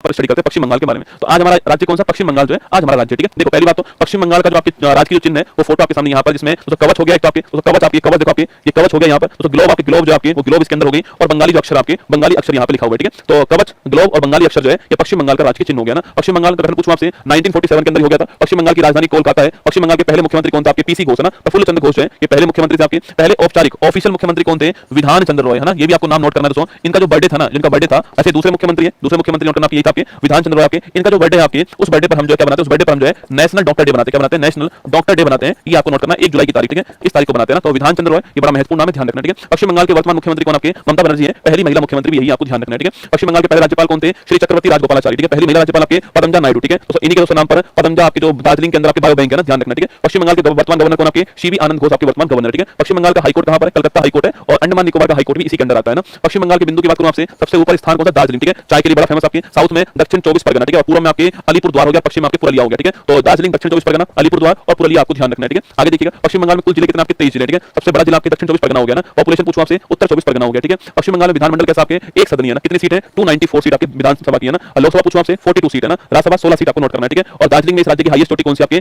पर स्टडी करते हैं पश्चिम बंगाल के बारे में। तो आज हमारा राज्य कौन सा? पश्चिम बंगाल जो है आज हमारा राज्य। ठीक है, देखो पहली बात तो पश्चिम बंगाल का जो आपके राज्य की जो चिन्ह है वो फोटो आपके सामने यहाँ पर, जिसमें तो कवच हो गया एक तो आपके, तो कवच आपके कवच देखो आपके ये कवच हो गया यहाँ पर, तो ग्लोब आपके ग्लोब जो आपके वो ग्लोब इसके अंदर हो गई, और बंगाली जो अक्षर आपके बंगाली अक्षर यहाँ पे लिखा हुआ है। ठीक है, तो कवच ग्लोब और बंगाली अक्षर जो है ये पश्चिम बंगाल का राज्य चिन्ह हो गया ना। पश्चिम बंगाल का प्रश्न पूछूं आपसे 1947 के अंदर हो गया था। पश्चिम बंगाल की राजधानी कोलकाता है। पश्चिम बंगाल के पहले मुख्यमंत्री कौन था? आपके पीसी घोष है ना, प्रफुल्ल चंद्र घोष है ये पहले मुख्यमंत्री थे आपके। पहले औपचारिक ऑफिशियल मुख्यमंत्री कौन थे? विधान चंद्र रॉय है ना, ये भी आपको नाम नोट करना है दोस्तों। इनका जो बर्थडे था ना, जिनका बर्थडे था, ऐसे दूसरे मुख्यमंत्री है, दूसरे मुख्यमंत्री नोट करना आपके, ये था आपके विधान चंद्र रॉय आपके। इनका जो बर्थडे है आपके, उस बर्थडे पर हम जो क्या बनाते हैं, उस बर्थडे पर हम जो है नेशनल डॉक्टर डे बनाते हैं। क्या बनाते हैं? नेशनल डॉक्टर डे बनाते हैं। ये आपको नोट करना है 1 जुलाई की तारीख। ठीक है, इस तारीख को बनाते हैं ना, तो विधान चंद्र रॉय ये बड़ा महत्वपूर्ण नाम है, ध्यान रखना। ठीक है, पश्चिम बंगाल के वर्तमान मुख्यमंत्री कौन? आपके ममता बनर्जी है, पहली महिला मुख्यमंत्री भी यही, आपको ध्यान रखना है। ठीक है, पश्चिम बंगाल के पहले राज्यपाल कौन थे? श्री चक्रवर्ती राजगोपालाचारी। ठीक है, पहली महिला राज्यपाल आपके पदमजा नायडू। ठीक है, तो इन्हीं के दोस्तों नाम पर पदमजा आपके जो दार्जिलिंग के अंदर आपके बायो बैंक है ना, ध्यान रखना। ठीक है, पश्चिम बंगाल के वर्तमान गवर्नर कौन? आपके सीवी आनंद घोष आपके वर्तमान गवर्नर। ठीक है, पश्चिम बंगाल का हाईकोर्ट कहां पर है? कलकत्ता हाईकोर्ट है, और अंडमान निकोबार का हाईकोर्ट भी इसी के अंदर आता है ना। पश्चिम बंगाल के बिंदु की बात करूं आपसे, सबसे ऊपर स्थान कौन सा? दार्जिलिंग। ठीक है, चाय के लिए बड़ा फेमस आपके, साउथ में दक्षिण 24 परगना। ठीक है, और पूर्व में आपके अलीपुरद्वार हो गया, पश्चिम में आपके पुरुलिया हो गया। ठीक है, तो दार्जिलिंग दक्षिण 24 परगना, अलीपुरद्वार और पुरुलिया आपको ध्यान रखना है। ठीक है, आगे देखिएगा पश्चिम बंगाल में कुल जिले कितने? आपके 23 जिले। ठीक है, सबसे बड़ा जिला आपके दक्षिण 24 परगना हो गया ना। पॉपुलेशन पूछूं आपसे, उत्तर 24 परगना हो गया। ठीक है, पश्चिम बंगाल में विधानमंडल कैसा आपके? एक सदनीय है ना, कितनी सीट है? 294 सीट आपके विधानसभा की है ना। लोकसभा पूछूं आपसे 42 सीट है ना, राज्यसभा 16 सीट आपको नोट करना है। ठीक है, और दार्जिलिंग में इस राज्य की हाईएस्ट चोटी कौन सी? आपके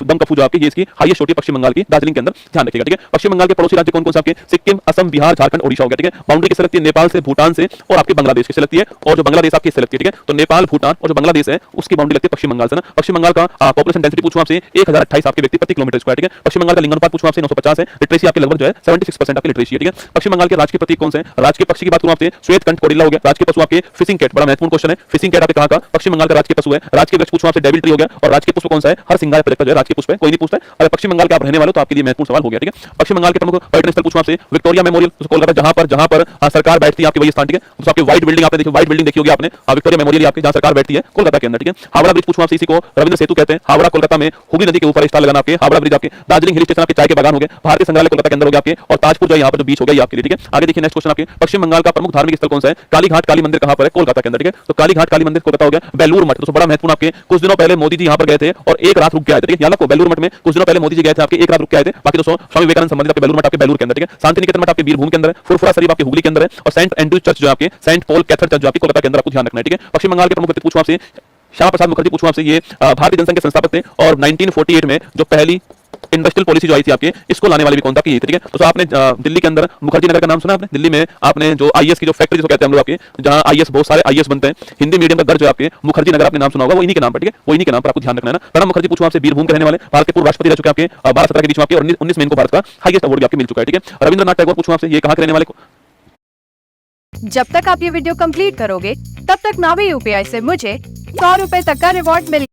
दमकफू जो आपके, ये इसकी हाईएस्ट चोटी पश्चिम बंगाल की दार्जिलिंग के अंदर, ध्यान रखिएगा। ठीक है, पश्चिम बंगाल के पड़ोसी राज्य कौन कौन से? आपके सिक्किम, असम, बिहार, झारखंड, ओडिशा हो गया। ठीक है, बाउंड्री किससे लगती है? नेपाल से, भूटान से, और आपके बांग्लादेश से लगती है, और जो बांग्लादेश आपकी इससे लगती है। ठीक है, तो नेपाल, भूटान और जो बांग्लादेश है उसकी बाउंड्री लगती है पश्चिम बंगाल से ना। पश्चिम बंगाल का पॉपुलेशन डेंसिटी पूछूं आपसे 1028 आपके व्यक्ति प्रति किलोमीटर स्क्वायर। ठीक है, पश्चिम बंगाल का लिंगानुपात पूछूं आपसे 950 है। लिटरेसी आपके लगभग जो है 76% आपकी लिटरेसी है। ठीक है, पश्चिम बंगाल के राजकीय प्रतीक कौन से हैं? राजकीय पक्षी की बात करूं आपसे, श्वेत कंठ कोडिल्ला हो गया। राजकीय पशु आपके फिशिंग कैट, बड़ा महत्वपूर्ण क्वेश्चन है। फिशिंग कैट आपके कहां का? पश्चिम बंगाल का राजकीय पशु है। राजकीय वृक्ष पूछूं आपसे, डेविल ट्री हो गया। और राजकीय पुष्प कौन सा है? हर सिंगार प्रजाति जो है राजकीय पुष्प है, कोई नहीं पूछता है। अगर पश्चिम बंगाल के आप रहने वाले हो तो आपके लिए महत्वपूर्ण सवाल हो गया। ठीक है, पश्चिम बंगाल के प्रमुख पर्यटन स्थल पूछूं आपसे, विक्टोरिया मेमोरियल कोलकाता, जहां पर सरकार बैठती है आपकी, वही स्थान। ठीक है, तो आपकी व्हाइट बिल्डिंग आपने देखी, व्हाइट बिल्डिंग देखी होगी आपने, विक्टोरिया मेमोरियल आपके जहां सरकार बैठती है कोलकाता के अंदर। ठीक है, हावड़ा ब्रिज पूछूं आपसे, इसी को रविंद्र सेतु कहते हैं। हावड़ा कोलकाता में हुगली नदी के ऊपर स्टार लगाना आपके हावड़ा ब्रिज आपके। दार्जिलिंग हिल स्टेशन आपके चाय के बागान हो गए। भारतीय संग्रहालय कोलकाता के अंदर हो गया आपके, और ताजपुर जो यहाँ पर जो बीच हो गया आपके लिए। ठीक है, आगे देखिए नेक्स्ट क्वेश्चन आपके, पश्चिम बंगाल का प्रमुख धार्मिक स्थल कौन सा है? काली घाट काली मंदिर कहां पर है? कोलकाता के अंदर। ठीक है, तो काली घाट काली मंदिर कोलकाता हो गया। बेलूर मठ तो बड़ा महत्वपूर्ण आपके, कुछ दिनों पहले मोदी जी यहाँ पर गए थे और एक रात रुक के आए थे। ठीक है, याद रखो बेलूर मठ में कुछ दिनों पहले मोदी जी गए थे आपके, एक रात रुक के आए थे। बाकी दोस्तों स्वामी विवेकानंद संबंधित आपके बेलूर मठ आपके बेलूर के अंदर। ठीक है, शांति निकेतन मठ आपके बीरभूम के अंदर है। फुरफुरा शरीफ आपके हुगली के अंदर है, और सेंट एंड्रू चर्च जो आपके सेंट पॉल कैथेड्रल चर्च जो आपकी कोलकाता के अंदर, आपको ध्यान रखना है। ठीक है, पश्चिम बंगाल के प्रमुख व्यक्ति पूछूं आपसे, श्यामा प्रसाद मुखर्जी पूछूं आपसे, ये भारतीय जनसंघ के संस्थापक थे, और 1948 में जो पहली इंडस्ट्रियल पॉलिसी जो आई थी आपके, इसको लाने वाले भी कौन था? कि ठीक है, तो आपने दिल्ली के अंदर मुखर्जी नगर का नाम सुना आपने? दिल्ली में आपने जो आईएएस की जो फैक्ट्री जो कहते हैं हम लोग आपके, जहां आईएएस बहुत सारे आईएएस बनते हैं, हिंदी मीडियम का घर जो आपके मुखर्जी नगर आपने नाम सुना होगा, वो इन्हीं के नाम पर। ठीक है, वो इन्हीं के नाम पर आपको ध्यान रखना है ना। प्रणब मुखर्जी पूछूं आपसे, बीरभूम के रहने वाले, भारत के पूर्व राष्ट्रपति रह चुके आपके 12-17 के बीच में आपके, और 19 में इनको भारत का हाईएस्ट अवार्ड भी आपके मिल चुका है। ठीक है, रविंद्रनाथ टैगोर पूछूं आपसे, ये कहां के रहने वाले? जब तक आप ये वीडियो कंप्लीट करोगे तब तक नावी यूपीआई से मुझे 100 रुपए तक का रिवॉर्ड मिल।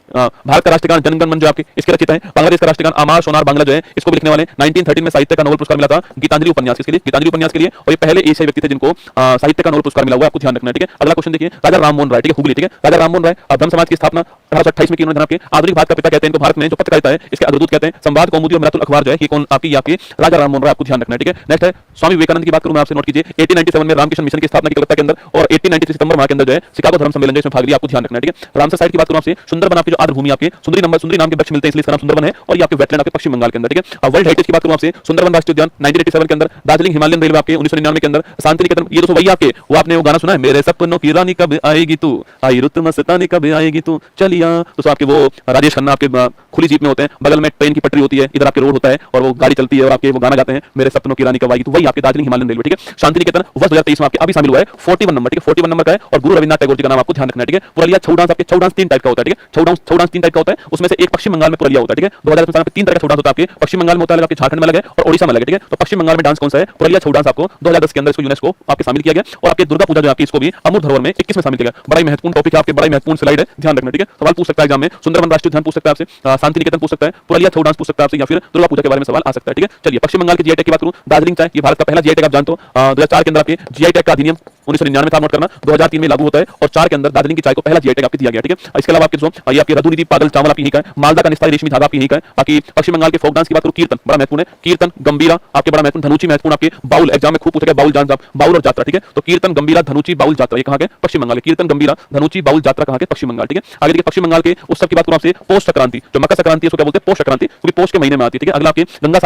भारत का राष्ट्रगान जनगण मन जो आपके इसके रचित है। बांग्लादेश का राष्ट्रगान आमार सोनार बांग्ला जो है इसको भी लिखने वाले 1913 में साहित्य का नोबेल पुरस्कार मिला था गीतांजलि उपन्यास के लिए, गीतांजलि उपन्यास के लिए, और ये पहले एशियाई व्यक्ति थे जिनको साहित्य का नोबेल पुरस्कार मिला हुआ है, आपको ध्यान रखना है। ठीक है, अगला क्वेश्चन देखिए, राजा राममोहन राय। ठीक है, हुगली। ठीक है, राजा राममोहन राय ब्रह्म समाज की स्थापना 1828 में की उन्होंने। आपके आधुनिक भारत का पिता कहते हैं इनको, भारत में जो पत्रकारिता है इसके अग्रदूत कहते हैं। संवाद, कौमुदी और मिरातुल अखबार जो है ये कौन? आपकी राजा राममोहन राय, आपको ध्यान रखना है। ठीक है, नेक्स्ट है स्वामी विवेकानंद की बात करूं मैं आपसे, नोट कीजिए 1897 में रामकृष्ण मिशन की स्थापना की कलकत्ता के अंदर, और 1893 सितंबर माह के अंदर जो है शिकागो धर्म सम्मेलन जो इसमें भाग लिया, आपको ध्यान रखना है। ठीक है, रामसर साइट की बात करूं आपसे, सुंदरबन आपकी जो आर्द्र भूमि आपके, सुंदरी नाम के वृक्ष मिलते हैं इसलिए इसका नाम सुंदरबन है, और ये आपके वेटलैंड आपके पश्चिम बंगाल के अंदर। ठीक है, वर्ल्ड हेरिटेज की बात करूं आपसे, सुंदरबन राष्ट्रीय उद्यान 1987 के अंदर, दार्जिलिंग हिमालयन रेलवे आपके 1999 के अंदर, शांति निकेतन, ये दोस्तों वही आपके, वो आपने वो गाना सुना है, मेरे सपनों की रानी कब आएगी तू, आई रुत मस्तानी कब आएगी तू चलिया। दोस्तों आपके वो राजेश खन्ना आपके खुली जीप में होते हैं, बगल में ट्रेन की पटरी होती है, इधर आपके रोड होता है और वो गाड़ी चलती है और आपके वो गाना गाते हैं, मेरे सपनों की रानी कब आएगी, तो वही आपके दार्जिलिंग हिमालयन रेलवे। ठीक है, शांति निकेतन वर्ष 2023 में आपके अभी शामिल हुआ है 41 नंबर। ठीक है, 41 नंबर का है, और गुरु रविन्द्रनाथ टैगोर जी का नाम आपको ध्यान रखना है। ठीक है, पुरुलिया छऊ डांस आपके, छऊ डांस 3 टाइप का होता है। ठीक है, छऊ डांस 3 टाइप का होता है, उसमें से एक पश्चिम बंगाल में पुरुलिया होता है। ठीक है, 2000 में 3 तरह का छऊ डांस होता है आपके, पश्चिम बंगाल में होता है, आपके झारखंड में अलग है और ओडिशा में अलग है। ठीक है, तो पश्चिम बंगाल में डांस कौन सा है? पुरुलिया छऊ डांस आपको 2010 के अंदर इसको यूनेस्को आपके शामिल किया गया, और आपके दुर्गा पूजा जो आपकी इसको भी अमूर्त धरोहर में 21 में शामिल किया गया। बड़ा ही महत्वपूर्ण टॉपिक है आपके, बड़ा ही महत्वपूर्ण स्लाइड है, ध्यान रखना। ठीक है, सवाल पूछ सकता है एग्जाम में, सुंदरबन राष्ट्रीय उद्यान पूछ सकता है आपसे, शांति निकेतन पूछ सकता है, पुरुलिया छऊ डांस पूछ सकता है आपसे, या फिर दुर्गा पूजा के बारे में सवाल आ सकता है। ठीक है, चलिए पश्चिम बंगाल की जीआई टैग की बात करूं, दार्जिलिंग चाय, ये भारत का पहला जीआई टैग आप जानते हो, 2004 के अंदर आपके जीआई टैग का अधिनियम 1999 था, नोट करना, 2003 में लागू होता है, और 4 के अंदर दार्जिलिंग की चाय को पहला जीआई टैग आपको दिया गया। ठीक है, इसके अलावा आपके दोस्तों ये आपकी रदुनिधि पागल चावल आपकी यही का है, मालदा का निस्तारी रेशमी धागा आपकी यही का है। बाकी पश्चिम बंगाल के फोक डांस की बात करूं, कीर्तन बड़ा महत्वपूर्ण है, कीर्तन गंभीरा आपके बड़ा महत्वपूर्ण, धनुची महत्वपूर्ण आपके, बाउल एग्जाम में खूब पूछा गया, बाउल डांस बाउल और यात्रा। ठीक है, तो कीर्तन गंभीरा धनुची बाउल यात्रा ये कहां के? पश्चिम बंगाल। कीर्तन गंभीरा धनुची बाउल यात्रा कहां के? पश्चिम बंगाल। ठीक है, आगे देखिए पश्चिम बंगाल के उत्सव की बात करूं आपसे, पौष संक्रांति, जो मकर संक्रांति है उसको क्या बोलते हैं? पौष संक्रांति, क्योंकि पौष के महीने में आती है। ठीक है, अगला आपके गंगा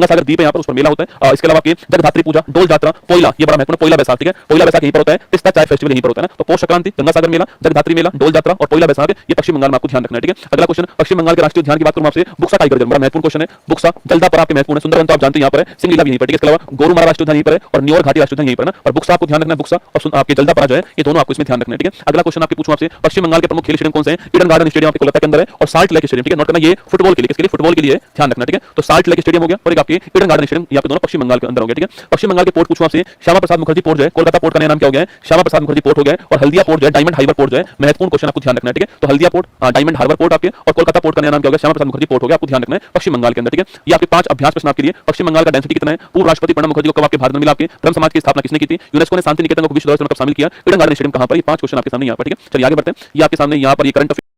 सागर द्वीप है यहाँ पर, उस पर मेला होता है। इसके अलावा आपके जगधात्री पूजा, डोल यात्रा, पोइला, ये बड़ा महत्वपूर्ण, पोइला बैसाख। ठीक है, पोइला बैसाख यहीं पर होता है, तिस्ता चाय फेस्टिवल यहीं पर होता है ना। तो पौष संक्रांति, गंगा सागर मेला, जगधात्री मेला, डोल यात्रा और पोइला बैसाख, ये पश्चिम बंगाल में आपको ध्यान रखना है, ठीक है। अगला क्वेश्चन, पश्चिम बंगाल के राष्ट्रीय उद्यान की बात करूं आपसे, बुक्सा टाइगर रिजर्व, बड़ा महत्वपूर्ण क्वेश्चन है। बुक्सा जलदापर आपके महत्वपूर्ण है, सुंदरवन तो आप जानते हैं यहाँ पर है, सिंगलीला भी यहीं पर, ठीक है। इसके अलावा गोरुमारा राष्ट्रीय उद्यान यहीं पर है और न्योर घाटी राष्ट्रीय उद्यान यहीं पर है ना। और बुक्सा आपको ध्यान रखना है, बुक्सा और आपके जलदापर जो है, ये दोनों आपको इसमें ध्यान रखना है, ठीक है। अगला क्वेश्चन आपके पूछूं आपसे, पश्चिम बंगाल के प्रमुख खेल स्टेडियम कौन से हैं? ईडन गार्डन स्टेडियम आपके कोलकाता के अंदर है और साल्ट लेक स्टेडियम, ठीक है, नोट करना, ये फुटबॉल के लिए, किसके लिए? फुटबॉल के लिए ध्यान रखना, ठीक है। तो साल्ट लेक स्टेडियम हो गया और एक आपके ईडन गार्डन स्टेडियम, ये आपके दोनों पश्चिम बंगाल के अंदर हो गया, ठीक है। पश्चिम बंगाल के पोर्ट पूछूं आपसे, श्यामा प्रसाद मुखर्जी पोर्ट जो है, कोलकाता पोर्ट का नया नाम क्या हो गया है? श्यामा प्रसाद मुखर्जी पोर्ट हो गया है। और हल्दिया पोर्ट जो है, डायमंड हार्बर पोर्ट जो है, महत्वपूर्ण क्वेश्चन आपको ध्यान रखना है, ठीक है। तो Haldia port, Diamond Harbour port आपके, और कोलकाता पोर्ट का नया नाम क्या हो गया? श्यामा प्रसाद मुखर्जी पोर्ट हो गया, आपको ध्यान रखना है पश्चिम बंगाल के अंदर, ठीक है। ये आपके 5 अभ्यास प्रश्न आपके लिए। पश्चिम बंगाल का डेंसिटी कितना है? पूर्व राष्ट्रपति प्रणब मुखर्जी को कब आपके भारत में मिला? आपके ब्रह्म समाज की स्थापना किसने की थी? यूनेस्को ने शांति निकेतन को विश्व धरोहर स्थल में कब शामिल किया? ईडन गार्डन स्टेडियम कहां पर? ये 5 क्वेश्चन आपके सामने यहाँ पर, ठीक है। चलिए आगे बढ़ते हैं। ये आपके सामने यहाँ पर ये करंट